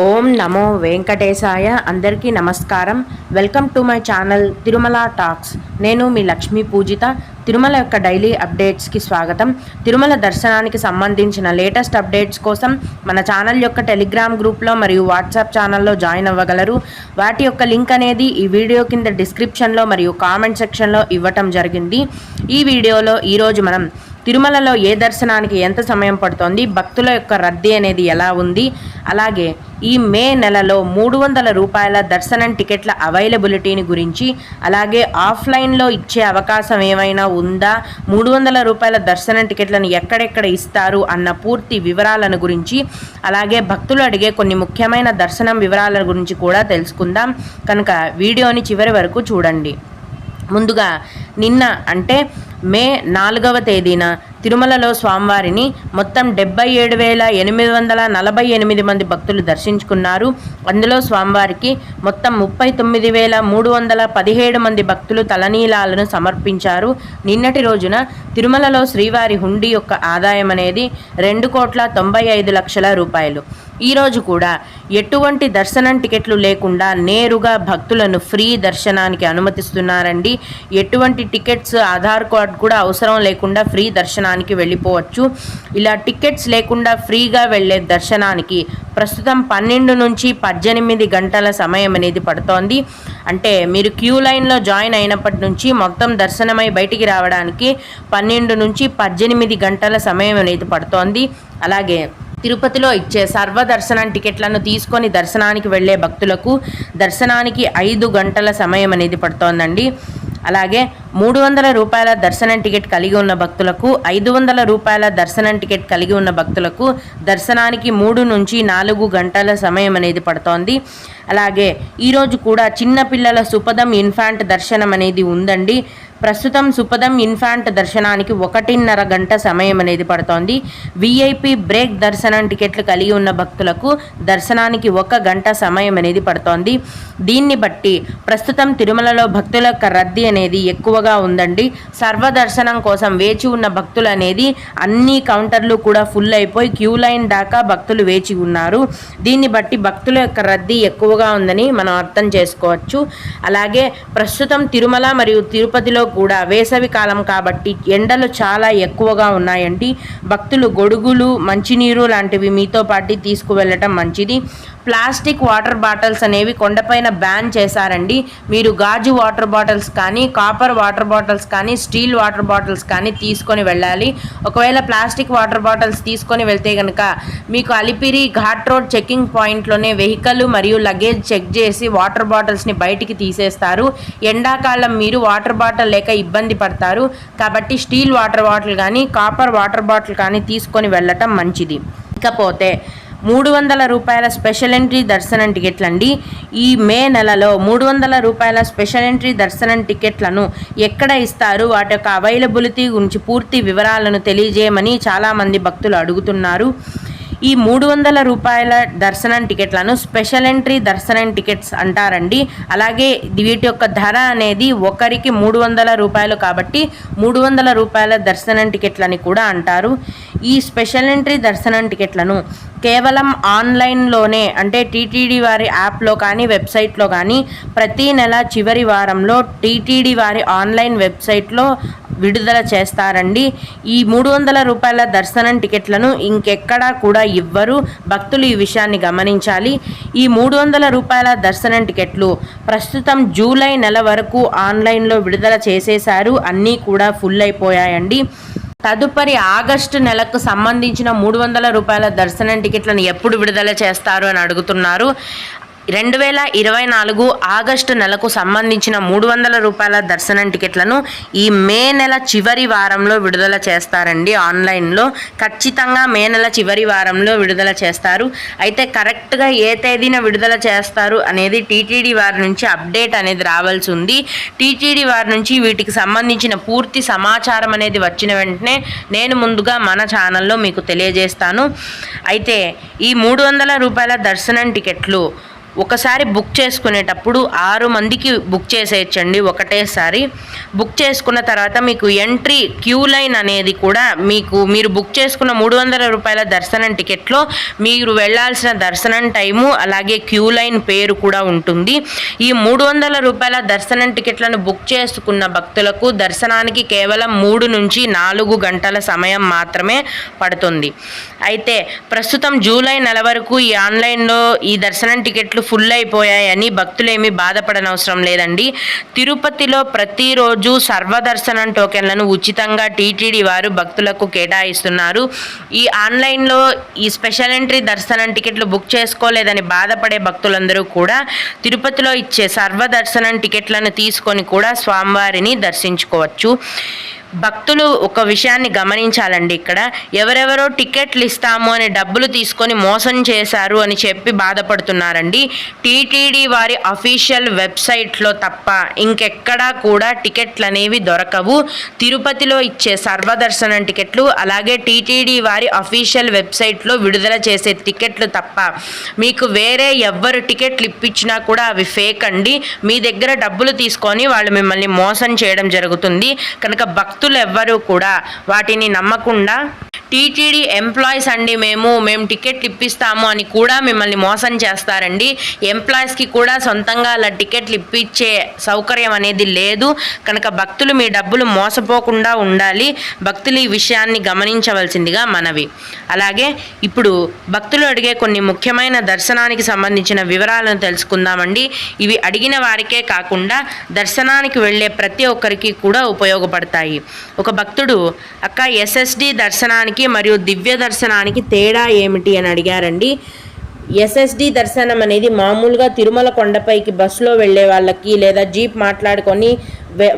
ఓం నమో వెంకటేశాయ. అందరికీ నమస్కారం. Welcome to my channel Tirumala talks. నేను మీ లక్ష్మీ పూజిత. తిరుమల యొక్క డైలీ అప్డేట్స్కి స్వాగతం. తిరుమల దర్శనానికి సంబంధించిన లేటెస్ట్ అప్డేట్స్ కోసం మన ఛానల్ యొక్క టెలిగ్రామ్ గ్రూప్లో మరియు వాట్సాప్ ఛానల్లో జాయిన్ అవ్వగలరు. వాటి యొక్క లింక్ అనేది ఈ వీడియో కింద డిస్క్రిప్షన్లో మరియు కామెంట్ సెక్షన్లో ఇవ్వటం జరిగింది. ఈ వీడియోలో ఈరోజు మనం తిరుమలలో ఏ దర్శనానికి ఎంత సమయం పడుతోంది, భక్తుల యొక్క రద్దీ అనేది ఎలా ఉంది, అలాగే ఈ మే నెలలో 300 రూపాయల దర్శనం టికెట్ల అవైలబిలిటీని గురించి, అలాగే ఆఫ్లైన్లో ఇచ్చే అవకాశం ఏమైనా ఉందా, 300 రూపాయల దర్శనం టికెట్లను ఎక్కడెక్కడ ఇస్తారు అన్న పూర్తి వివరాలను గురించి, అలాగే భక్తులు అడిగే కొన్ని ముఖ్యమైన దర్శనం వివరాల గురించి కూడా తెలుసుకుందాం. కనుక వీడియోని చివరి వరకు చూడండి. ముందుగా నిన్న అంటే మే 4వ తేదీన తిరుమలలో స్వామివారిని మొత్తం 77,848 మంది భక్తులు దర్శించుకున్నారు. అందులో స్వామివారికి మొత్తం 39,317 మంది భక్తులు తలనీలాలను సమర్పించారు. నిన్నటి రోజున తిరుమలలో శ్రీవారి హుండీ యొక్క ఆదాయం అనేది 2,95,00,000 రూపాయలు. ఈరోజు కూడా ఎటువంటి దర్శనం టికెట్లు లేకుండా నేరుగా భక్తులను ఫ్రీ దర్శనానికి అనుమతిస్తున్నారండి. ఎటువంటి టికెట్స్, ఆధార్ కార్డ్ కూడా అవసరం లేకుండా ఫ్రీ దర్శనానికి వెళ్ళిపోవచ్చు. ఇలా టికెట్స్ లేకుండా ఫ్రీగా వెళ్ళే దర్శనానికి ప్రస్తుతం 12 నుంచి 18 గంటల సమయం అనేది పడుతోంది. అంటే మీరు క్యూ లైన్లో జాయిన్ అయినప్పటి నుంచి మొత్తం దర్శనమై బయటికి రావడానికి 12 నుంచి 18 గంటల సమయం అనేది పడుతోంది. అలాగే తిరుపతిలో ఇచ్చే సర్వదర్శనం టికెట్లను తీసుకొని దర్శనానికి వెళ్ళే భక్తులకు దర్శనానికి 5 గంటల సమయం అనేది పడుతోందండి. అలాగే 300 రూపాయల దర్శనం టికెట్ కలిగి ఉన్న భక్తులకు, 500 రూపాయల దర్శనం టికెట్ కలిగి ఉన్న భక్తులకు దర్శనానికి 3 నుంచి 4 గంటల సమయం అనేది పడుతోంది. అలాగే ఈరోజు కూడా చిన్నపిల్లల సుపదం ఇన్ఫాంట్ దర్శనం అనేది ఉందండి. ప్రస్తుతం సుపదం ఇన్ఫాంట్ దర్శనానికి 1.5 గంట సమయం అనేది పడుతోంది. విఐపి బ్రేక్ దర్శనం టికెట్లు కలిగి ఉన్న భక్తులకు దర్శనానికి 1 గంట సమయం అనేది పడుతోంది. దీన్ని బట్టి ప్రస్తుతం తిరుమలలో భక్తుల యొక్క రద్దీ అనేది ఎక్కువగా ఉందండి. సర్వదర్శనం కోసం వేచి ఉన్న భక్తులు అనేది అన్ని కౌంటర్లు కూడా ఫుల్ అయిపోయి క్యూ లైన్ దాకా భక్తులు వేచి ఉన్నారు. దీన్ని బట్టి భక్తుల యొక్క రద్దీ ఎక్కువగా ఉందని మనం అర్థం చేసుకోవచ్చు. అలాగే ప్రస్తుతం తిరుమల మరియు తిరుపతిలో కూడా వేసవి కాలం కాబట్టి ఎండలు చాలా ఎక్కువగా ఉన్నాయండి. భక్తులు గొడుగులు, మంచినీరు లాంటివి మీతో పాటు తీసుకువెళ్ళటం మంచిది. ప్లాస్టిక్ వాటర్ బాటిల్స్ అనేవి కొండపైన బ్యాన్ చేశారండి. మీరు గాజు వాటర్ బాటిల్స్ కానీ, కాపర్ వాటర్ బాటిల్స్ కానీ, స్టీల్ వాటర్ బాటిల్స్ కానీ తీసుకొని వెళ్ళాలి. ఒకవేళ ప్లాస్టిక్ వాటర్ బాటిల్స్ తీసుకొని వెళ్తే కనుక మీకు అలిపిరి ఘాట్ రోడ్ చెకింగ్ పాయింట్లోనే వెహికల్ మరియు లగేజ్ చెక్ చేసి వాటర్ బాటిల్స్ని బయటికి తీసేస్తారు. ఎండాకాలం మీరు వాటర్ బాటిల్ లేక ఇబ్బంది పడతారు. కాబట్టి స్టీల్ వాటర్ బాటిల్ కానీ, కాపర్ వాటర్ బాటిల్ కానీ తీసుకొని వెళ్ళటం మంచిది. ఇకపోతే 300 రూపాయల స్పెషల్ ఎంట్రీ దర్శనం టికెట్లండి. ఈ మే నెలలో 300 రూపాయల స్పెషల్ ఎంట్రీ దర్శనం టికెట్లను ఎక్కడ ఇస్తారు, వాటి యొక్క అవైలబిలిటీ గురించి పూర్తి వివరాలను తెలియజేయమని చాలామంది భక్తులు అడుగుతున్నారు. ఈ 300 రూపాయల దర్శనం టికెట్లను స్పెషల్ ఎంట్రీ దర్శనం టికెట్స్ అంటారండి. అలాగే వీటి యొక్క ధర అనేది ఒకరికి 300 రూపాయలు కాబట్టి 300 రూపాయల దర్శనం టికెట్లని కూడా అంటారు. ఈ స్పెషల్ ఎంట్రీ దర్శనం టికెట్లను కేవలం ఆన్లైన్లోనే అంటే టీటీడీ వారి యాప్లో కానీ, వెబ్సైట్లో కానీ ప్రతి నెల చివరి వారంలో టీటీడీ వారి ఆన్లైన్ వెబ్సైట్లో విడుదల చేస్తారండి. ఈ 300 రూపాయల దర్శనం టికెట్లను ఇంకెక్కడా కూడా ఇవ్వరు. భక్తులు ఈ విషయాన్ని గమనించాలి. ఈ 300 రూపాయల దర్శనం టికెట్లు ప్రస్తుతం జూలై నెల వరకు ఆన్లైన్లో విడుదల చేసేశారు. అన్నీ కూడా ఫుల్ అయిపోయాయండి. తదుపరి ఆగస్టు నెలకు సంబంధించిన 300 రూపాయల దర్శనం టికెట్లను ఎప్పుడు విడుదల చేస్తారు అని అడుగుతున్నారు. 2024 ఆగస్టు నెలకు సంబంధించిన 300 రూపాయల దర్శనం టికెట్లను ఈ మే నెల చివరి వారంలో విడుదల చేస్తారండి. ఆన్లైన్లో ఖచ్చితంగా మే నెల చివరి వారంలో విడుదల చేస్తారు. అయితే కరెక్ట్గా ఏ తేదీన విడుదల చేస్తారు అనేది టీటీడీ వారి నుంచి అప్డేట్ అనేది రావాల్సి ఉంది. టీటీడీ వారి నుంచి వీటికి సంబంధించిన పూర్తి సమాచారం అనేది వచ్చిన వెంటనే నేను ముందుగా మన ఛానల్లో మీకు తెలియజేస్తాను. అయితే ఈ 300 రూపాయల దర్శనం టికెట్లు ఒకసారి బుక్ చేసుకునేటప్పుడు 6 మందికి బుక్ చేసేయచ్చండి ఒకటేసారి. బుక్ చేసుకున్న తర్వాత మీకు ఎంట్రీ క్యూ లైన్ అనేది కూడా మీరు బుక్ చేసుకున్న 300 రూపాయల దర్శనం టికెట్లో మీరు వెళ్ళాల్సిన దర్శనం టైము అలాగే క్యూ లైన్ పేరు కూడా ఉంటుంది. ఈ 300 రూపాయల దర్శనం టికెట్లను బుక్ చేసుకున్న భక్తులకు దర్శనానికి కేవలం 3 నుంచి 4 గంటల సమయం మాత్రమే పడుతుంది. అయితే ప్రస్తుతం జూలై నెల వరకు ఈ ఆన్లైన్లో ఈ దర్శనం టికెట్లు ఫుల్ అయిపోయాయని భక్తులేమీ బాధపడనవసరం లేదండి. తిరుపతిలో ప్రతిరోజు సర్వదర్శనం టోకెన్లను ఉచితంగా టీటీడీ వారు భక్తులకు కేటాయిస్తున్నారు. ఈ ఆన్లైన్లో ఈ స్పెషల్ ఎంట్రీ దర్శనం టికెట్లు బుక్ చేసుకోలేదని బాధపడే భక్తులందరూ కూడా తిరుపతిలో ఇచ్చే సర్వదర్శనం టికెట్లను తీసుకొని కూడా స్వామివారిని దర్శించుకోవచ్చు. భక్తులు ఒక విషయాన్ని గమనించాలండి. ఇక్కడ ఎవరెవరో టికెట్లు ఇస్తాము అని డబ్బులు తీసుకొని మోసం చేశారు అని చెప్పి బాధపడుతున్నారండి. టీటీడీ వారి అఫీషియల్ వెబ్సైట్లో తప్ప ఇంకెక్కడా కూడా టికెట్లు అనేవి దొరకవు. తిరుపతిలో ఇచ్చే సర్వదర్శనం టికెట్లు అలాగే టీటీడీ వారి అఫీషియల్ వెబ్సైట్లో విడుదల చేసే టికెట్లు తప్ప మీకు వేరే ఎవ్వరు టికెట్లు ఇప్పించినా కూడా అవి ఫేక్ అండి. మీ దగ్గర డబ్బులు తీసుకొని వాళ్ళు మిమ్మల్ని మోసం చేయడం జరుగుతుంది. కనుక భక్తులు ఎవ్వరూ కూడా వాటిని నమ్మకుండా టీటీడీ ఎంప్లాయీస్ అండి మేము టికెట్లు ఇప్పిస్తాము అని కూడా మిమ్మల్ని మోసం చేస్తారండి. ఎంప్లాయీస్కి కూడా సొంతంగా అలా టికెట్లు ఇప్పించే సౌకర్యం అనేది లేదు. కనుక భక్తులు మీ డబ్బులు మోసపోకుండా ఉండాలి. భక్తులు ఈ విషయాన్ని గమనించవలసిందిగా మనవి. అలాగే ఇప్పుడు భక్తులు అడిగే కొన్ని ముఖ్యమైన దర్శనానికి సంబంధించిన వివరాలను తెలుసుకుందామండి. ఇవి అడిగిన వారికే కాకుండా దర్శనానికి వెళ్ళే ప్రతి ఒక్కరికి కూడా ఉపయోగపడతాయి. ఒక భక్తుడు అక్క ఎస్ఎస్డి దర్శనానికి మరియు దివ్య దర్శనానికి తేడా ఏమిటి అని అడిగారండి. ఎస్ఎస్డి దర్శనం అనేది మామూలుగా తిరుమల కొండపైకి బస్సులో వెళ్ళే వాళ్ళకి లేదా జీప్ మాట్లాడుకొని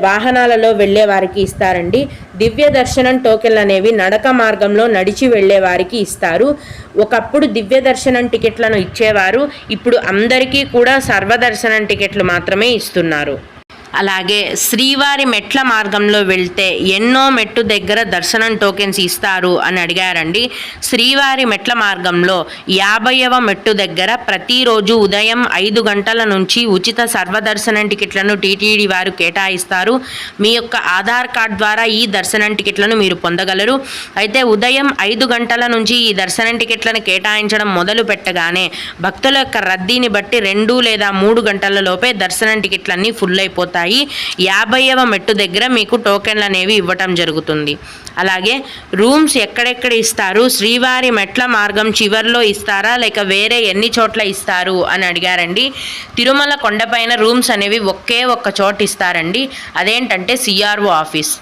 వాహనాలలో వెళ్ళే వారికి ఇస్తారండి. దివ్య దర్శనం టోకెన్లు అనేవి నడక మార్గంలో నడిచి వెళ్ళే వారికి ఇస్తారు. ఒకప్పుడు దివ్య దర్శనం టికెట్లను ఇచ్చేవారు, ఇప్పుడు అందరికీ కూడా సర్వదర్శనం టికెట్లు మాత్రమే ఇస్తున్నారు. అలాగే శ్రీవారి మెట్ల మార్గంలో వెళ్తే ఎన్నో మెట్టు దగ్గర దర్శనం టోకెన్స్ ఇస్తారు అని అడిగారండి. శ్రీవారి మెట్ల మార్గంలో 50వ మెట్టు దగ్గర ప్రతిరోజు ఉదయం 5 గంటల నుంచి ఉచిత సర్వదర్శనం టికెట్లను టీటీడీ వారు కేటాయిస్తారు. మీ యొక్క ఆధార్ కార్డ్ ద్వారా ఈ దర్శనం టికెట్లను మీరు పొందగలరు. అయితే ఉదయం 5 గంటల నుంచి ఈ దర్శనం టికెట్లను కేటాయించడం మొదలు పెట్టగానే భక్తుల యొక్క రద్దీని బట్టి 2 లేదా 3 గంటల లోపే దర్శనం టికెట్లన్నీ ఫుల్ అయిపోతాయి. 50వ మెట్టు దగ్గర మీకు టోకెన్లు అనేవి ఇవ్వటం జరుగుతుంది. అలాగే రూమ్స్ ఎక్కడెక్కడ ఇస్తారు, శ్రీవారి మెట్ల మార్గం చివర్లో ఇస్తారా లేక వేరే ఎన్ని చోట్ల ఇస్తారు అని అడిగారండి. తిరుమల కొండపైన రూమ్స్ అనేవి ఒకే ఒక్క చోట ఇస్తారండి. అదేంటంటే సిఆర్ఓ ఆఫీస్.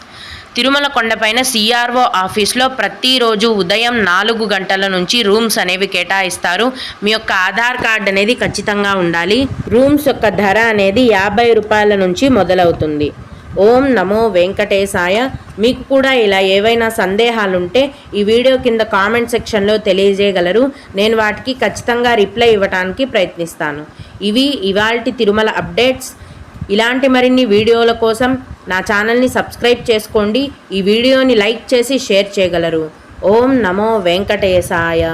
తిరుమల కొండపైన సిఆర్ఓ ఆఫీస్లో ప్రతిరోజు ఉదయం 4 గంటల నుంచి రూమ్స్ అనేవి కేటాయిస్తారు. మీ యొక్క ఆధార్ కార్డ్ అనేది ఖచ్చితంగా ఉండాలి. రూమ్స్ యొక్క ధర అనేది 50 రూపాయల నుంచి మొదలవుతుంది. ఓం నమో వెంకటేశాయ. మీకు కూడా ఇలా ఏవైనా సందేహాలుంటే ఈ వీడియో కింద కామెంట్ సెక్షన్లో తెలియజేయగలరు. నేను వాటికి ఖచ్చితంగా రిప్లై ఇవ్వడానికి ప్రయత్నిస్తాను. ఇవి ఇవాల్టి తిరుమల అప్డేట్స్. ఇలాంటి మరిన్ని వీడియోల కోసం నా ఛానల్ని సబ్స్క్రైబ్ చేసుకోండి. ఈ వీడియోని లైక్ చేసి షేర్ చేయగలరు. ఓం నమో వెంకటేశాయ.